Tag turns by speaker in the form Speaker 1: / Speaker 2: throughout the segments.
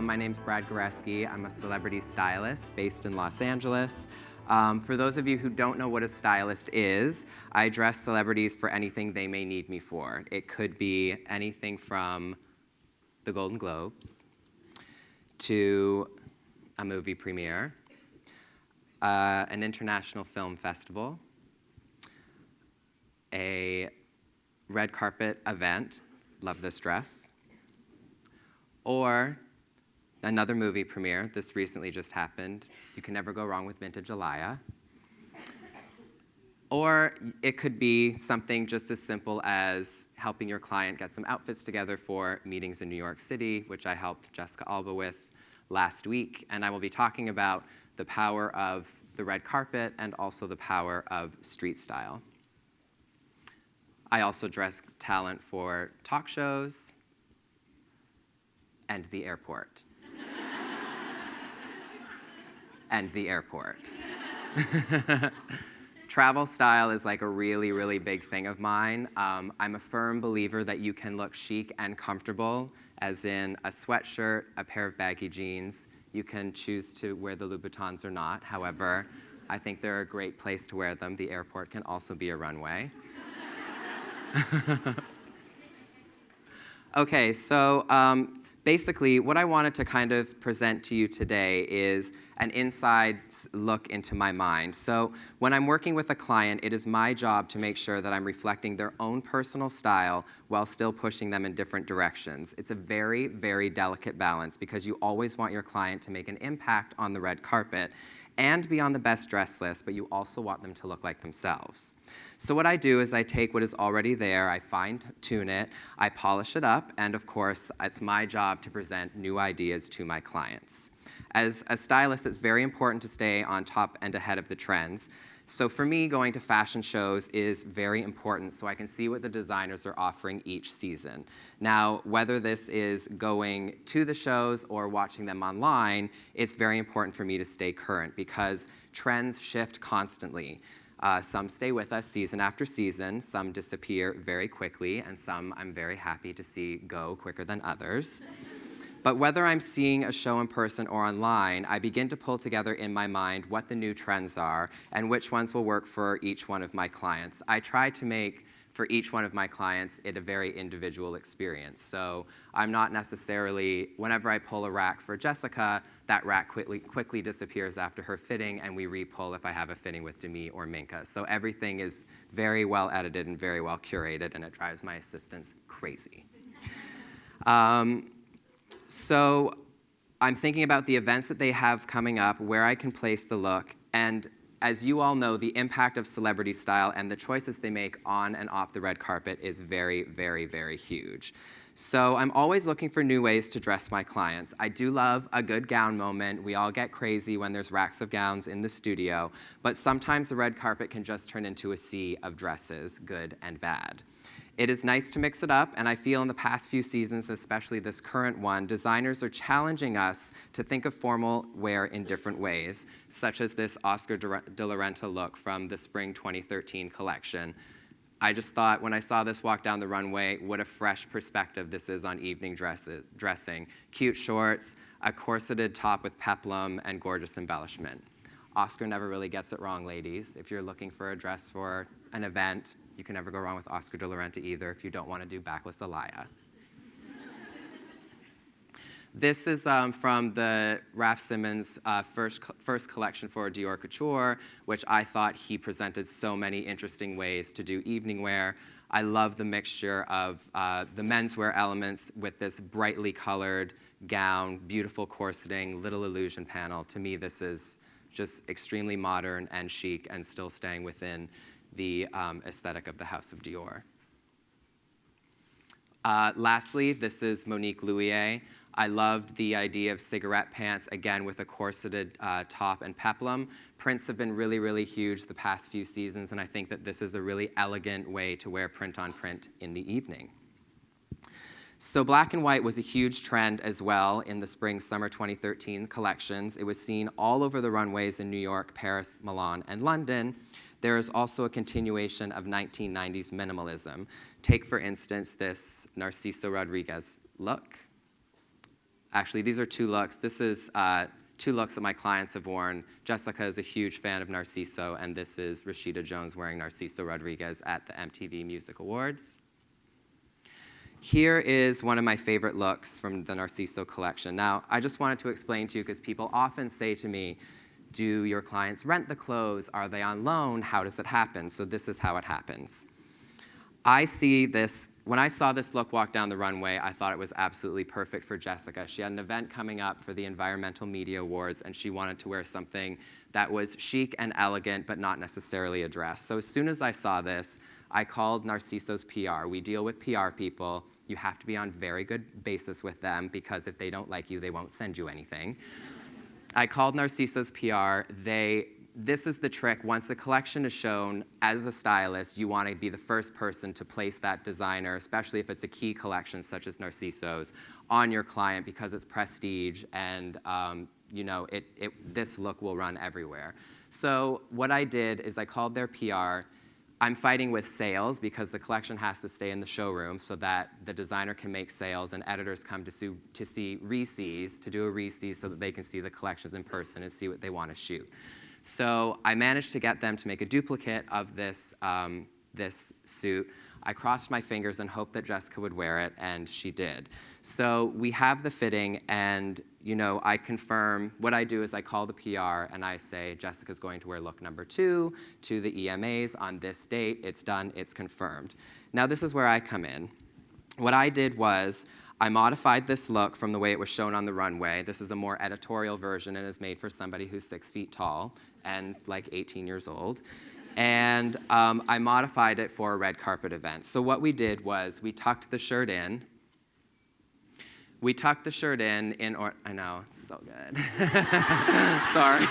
Speaker 1: My name's Brad Goreski. I'm a celebrity stylist based in Los Angeles. For those of you who don't know what a stylist is, I dress celebrities for anything they may need me for. It could be anything from the Golden Globes to a movie premiere, an international film festival, a red carpet event, love this dress, or another movie premiere. This recently just happened. You can never go wrong with vintage Alaya. Or it could be something just as simple as helping your client get some outfits together for meetings in New York City, which I helped Jessica Alba with last week. And I will be talking about the power of the red carpet and also the power of street style. I also dress talent for talk shows and the airport. And the airport. Travel style is like a really, really big thing of mine. I'm a firm believer that you can look chic and comfortable, as in a sweatshirt, a pair of baggy jeans. You can choose to wear the Louboutins or not. However, I think they're a great place to wear them. The airport can also be a runway. Okay, so basically, what I wanted to kind of present to you today is an inside look into my mind. So when I'm working with a client, it is my job to make sure that I'm reflecting their own personal style while still pushing them in different directions. It's a very, very delicate balance because you always want your client to make an impact on the red carpet and be on the best dress list, but you also want them to look like themselves. So what I do is I take what is already there, I fine-tune it, I polish it up, and of course, it's my job to present new ideas to my clients. As a stylist, it's very important to stay on top and ahead of the trends. So for me, going to fashion shows is very important so I can see what the designers are offering each season. Now, whether this is going to the shows or watching them online, it's very important for me to stay current because trends shift constantly. Some stay with us season after season, some disappear very quickly, and some I'm very happy to see go quicker than others. But whether I'm seeing a show in person or online, I begin to pull together in my mind what the new trends are and which ones will work for each one of my clients. I try to make, for each one of my clients, it a very individual experience. So I'm not necessarily, whenever I pull a rack for Jessica, that rack quickly disappears after her fitting, and we re-pull if I have a fitting with Demi or Minka. So everything is very well edited and very well curated, and it drives my assistants crazy. So I'm thinking about the events that they have coming up, where I can place the look, and as you all know, the impact of celebrity style and the choices they make on and off the red carpet is very, very, very huge. So I'm always looking for new ways to dress my clients. I do love a good gown moment. We all get crazy when there's racks of gowns in the studio, but sometimes the red carpet can just turn into a sea of dresses, good and bad. It is nice to mix it up, and I feel in the past few seasons, especially this current one, designers are challenging us to think of formal wear in different ways, such as this Oscar de la Renta look from the Spring 2013 collection. I just thought, when I saw this walk down the runway, what a fresh perspective this is on evening dressing. Cute shorts, a corseted top with peplum, and gorgeous embellishment. Oscar never really gets it wrong, ladies. If you're looking for a dress for an event, you can never go wrong with Oscar de la Renta either if you don't want to do backless Alaya. This is from the Raf Simons first collection for Dior Couture, which I thought he presented so many interesting ways to do evening wear. I love the mixture of the menswear elements with this brightly colored gown, beautiful corseting, little illusion panel. To me, this is just extremely modern and chic and still staying within the aesthetic of the House of Dior. Lastly, this is Monique Louier. I loved the idea of cigarette pants, again with a corseted top and peplum. Prints have been really, really huge the past few seasons, and I think that this is a really elegant way to wear print on print in the evening. So black and white was a huge trend as well in the spring-summer 2013 collections. It was seen all over the runways in New York, Paris, Milan, and London. There is also a continuation of 1990s minimalism. Take, for instance, this Narciso Rodriguez look. Actually, these are two looks. This is two looks that my clients have worn. Jessica is a huge fan of Narciso, and this is Rashida Jones wearing Narciso Rodriguez at the MTV Music Awards. Here is one of my favorite looks from the Narciso collection. Now, I just wanted to explain to you, because people often say to me, do your clients rent the clothes? Are they on loan? How does it happen? So this is how it happens. I see this, when I saw this look walk down the runway, I thought it was absolutely perfect for Jessica. She had an event coming up for the Environmental Media Awards, and she wanted to wear something that was chic and elegant, but not necessarily a dress. So as soon as I saw this, I called Narciso's PR. We deal with PR people. You have to be on very good basis with them, because if they don't like you, they won't send you anything. I called Narciso's PR. This is the trick. Once a collection is shown, as a stylist, you want to be the first person to place that designer, especially if it's a key collection such as Narciso's, on your client, because it's prestige, and this look will run everywhere. So what I did is I called their PR. I'm fighting with sales, because the collection has to stay in the showroom so that the designer can make sales, and editors come to see re-sees, to do a re-see so that they can see the collections in person and see what they want to shoot. So I managed to get them to make a duplicate of this, this suit. I crossed my fingers and hoped that Jessica would wear it, and she did. So we have the fitting, and I confirm. What I do is I call the PR, and I say, Jessica's going to wear look number 2 to the EMAs on this date. It's done. It's confirmed. Now, this is where I come in. What I did was I modified this look from the way it was shown on the runway. This is a more editorial version and is made for somebody who's 6 feet tall and like 18 years old. And I modified it for a red carpet event. So what we did was we tucked the shirt in. We tucked the shirt in I know, it's so good. Sorry.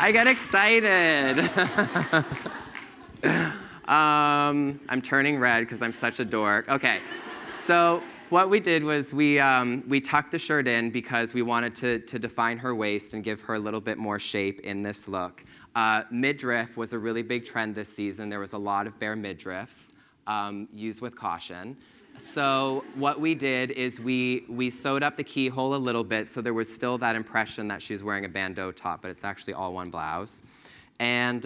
Speaker 1: I get excited. I'm turning red because I'm such a dork. Okay, so what we did was we tucked the shirt in because we wanted to define her waist and give her a little bit more shape in this look. Midriff was a really big trend this season. There was a lot of bare midriffs, used with caution. So what we did is we sewed up the keyhole a little bit, so there was still that impression that she was wearing a bandeau top, but it's actually all one blouse. And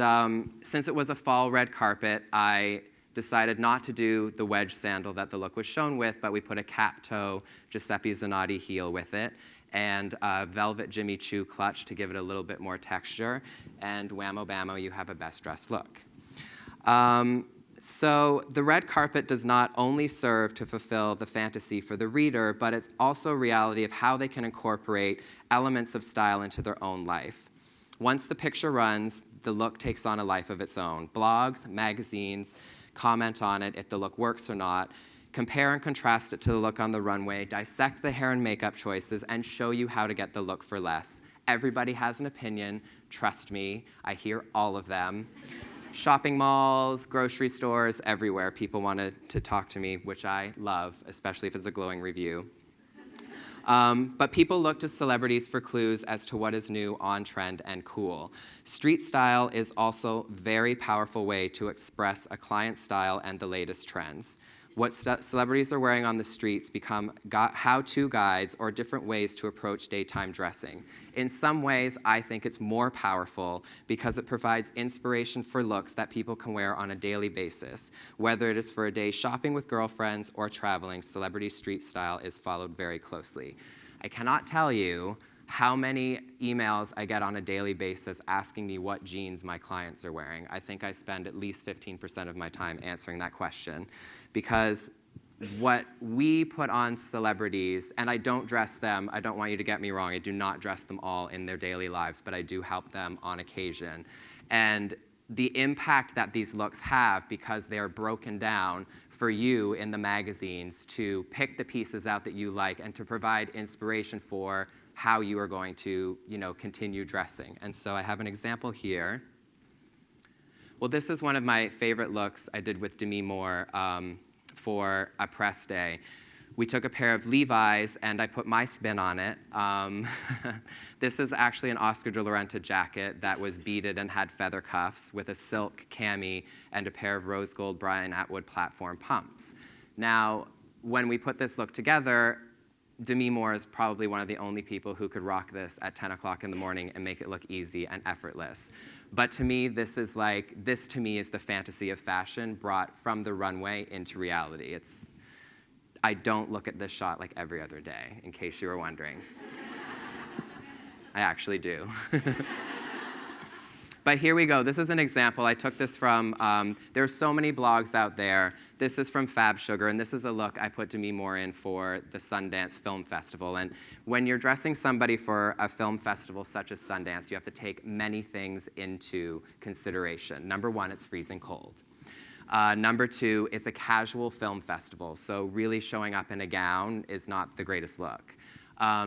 Speaker 1: since it was a fall red carpet, I decided not to do the wedge sandal that the look was shown with, but we put a cap toe Giuseppe Zanotti heel with it, and a velvet Jimmy Choo clutch to give it a little bit more texture, and whammo bammo, you have a best dressed look. So the red carpet does not only serve to fulfill the fantasy for the reader, but it's also a reality of how they can incorporate elements of style into their own life. Once the picture runs, the look takes on a life of its own. Blogs, magazines, comment on it if the look works or not, compare and contrast it to the look on the runway, dissect the hair and makeup choices, and show you how to get the look for less. Everybody has an opinion. Trust me, I hear all of them. Shopping malls, grocery stores, everywhere. People wanted to talk to me, which I love, especially if it's a glowing review. But people look to celebrities for clues as to what is new, on trend, and cool. Street style is also a very powerful way to express a client's style and the latest trends. What celebrities are wearing on the streets become how-to guides or different ways to approach daytime dressing. In some ways, I think it's more powerful because it provides inspiration for looks that people can wear on a daily basis. Whether it is for a day shopping with girlfriends or traveling, celebrity street style is followed very closely. I cannot tell you how many emails I get on a daily basis asking me what jeans my clients are wearing. I think I spend at least 15% of my time answering that question, because what we put on celebrities, and I don't dress them, I don't want you to get me wrong, I do not dress them all in their daily lives, but I do help them on occasion. And the impact that these looks have, because they are broken down for you in the magazines to pick the pieces out that you like and to provide inspiration for how you are going to, continue dressing. And so I have an example here. Well, this is one of my favorite looks I did with Demi Moore for a press day. We took a pair of Levi's, and I put my spin on it. This is actually an Oscar de la Renta jacket that was beaded and had feather cuffs with a silk cami and a pair of rose gold Brian Atwood platform pumps. Now, when we put this look together, Demi Moore is probably one of the only people who could rock this at 10 o'clock in the morning and make it look easy and effortless. But to me, this is the fantasy of fashion brought from the runway into reality. I don't look at this shot like every other day, in case you were wondering. I actually do. But here we go. This is an example. I took this from, there are so many blogs out there. This is from Fab Sugar, and this is a look I put Demi Moore in for the Sundance Film Festival. And when you're dressing somebody for a film festival such as Sundance, you have to take many things into consideration. Number one, it's freezing cold. Number two, it's a casual film festival, so really showing up in a gown is not the greatest look.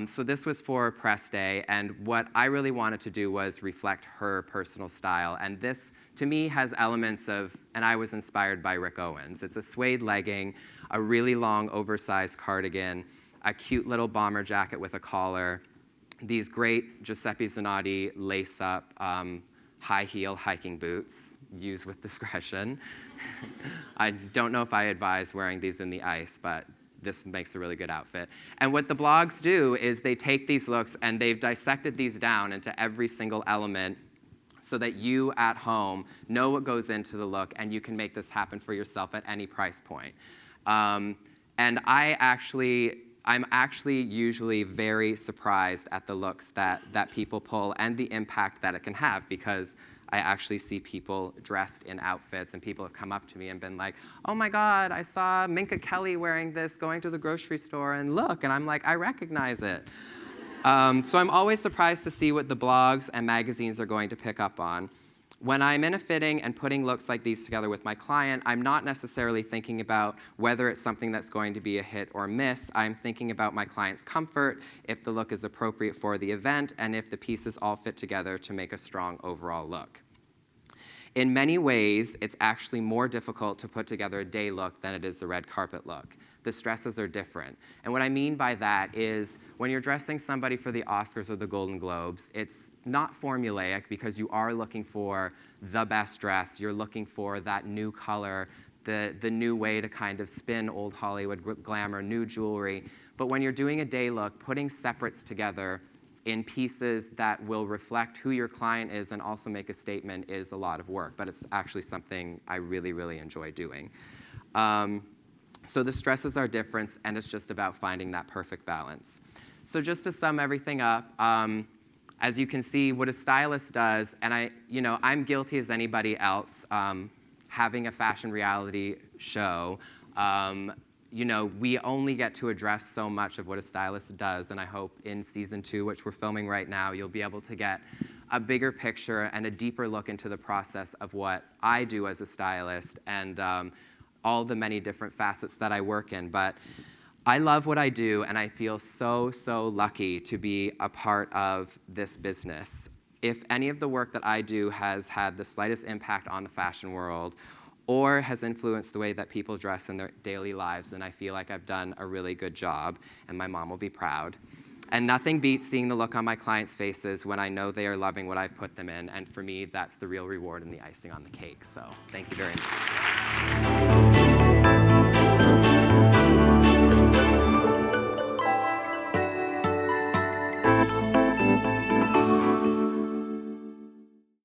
Speaker 1: So this was for press day, and what I really wanted to do was reflect her personal style. And this, to me, has elements of, and I was inspired by Rick Owens. It's a suede legging, a really long, oversized cardigan, a cute little bomber jacket with a collar, these great Giuseppe Zanotti lace-up high-heel hiking boots, use with discretion. I don't know if I advise wearing these in the ice, but this makes a really good outfit. And what the blogs do is they take these looks and they've dissected these down into every single element so that you at home know what goes into the look and you can make this happen for yourself at any price point. And I'm actually usually very surprised at the looks that people pull and the impact that it can have, because I actually see people dressed in outfits, and people have come up to me and been like, oh my God, I saw Minka Kelly wearing this going to the grocery store, and look, and I'm like, I recognize it. So I'm always surprised to see what the blogs and magazines are going to pick up on. When I'm in a fitting and putting looks like these together with my client, I'm not necessarily thinking about whether it's something that's going to be a hit or miss. I'm thinking about my client's comfort, if the look is appropriate for the event, and if the pieces all fit together to make a strong overall look. In many ways, it's actually more difficult to put together a day look than it is a red carpet look. The stresses are different. And what I mean by that is when you're dressing somebody for the Oscars or the Golden Globes, it's not formulaic because you are looking for the best dress. You're looking for that new color, the new way to kind of spin old Hollywood glamour, new jewelry. But when you're doing a day look, putting separates together in pieces that will reflect who your client is and also make a statement is a lot of work, but it's actually something I really, really enjoy doing. So the stresses are different, and it's just about finding that perfect balance. So just to sum everything up, as you can see, what a stylist does, and I'm guilty as anybody else, having a fashion reality show, we only get to address so much of what a stylist does, and I hope in season 2, which we're filming right now, you'll be able to get a bigger picture and a deeper look into the process of what I do as a stylist and all the many different facets that I work in. But I love what I do, and I feel so, so lucky to be a part of this business. If any of the work that I do has had the slightest impact on the fashion world, or has influenced the way that people dress in their daily lives, then I feel like I've done a really good job, and my mom will be proud. And nothing beats seeing the look on my clients' faces when I know they are loving what I've put them in, and for me, that's the real reward and the icing on the cake. So thank you very much.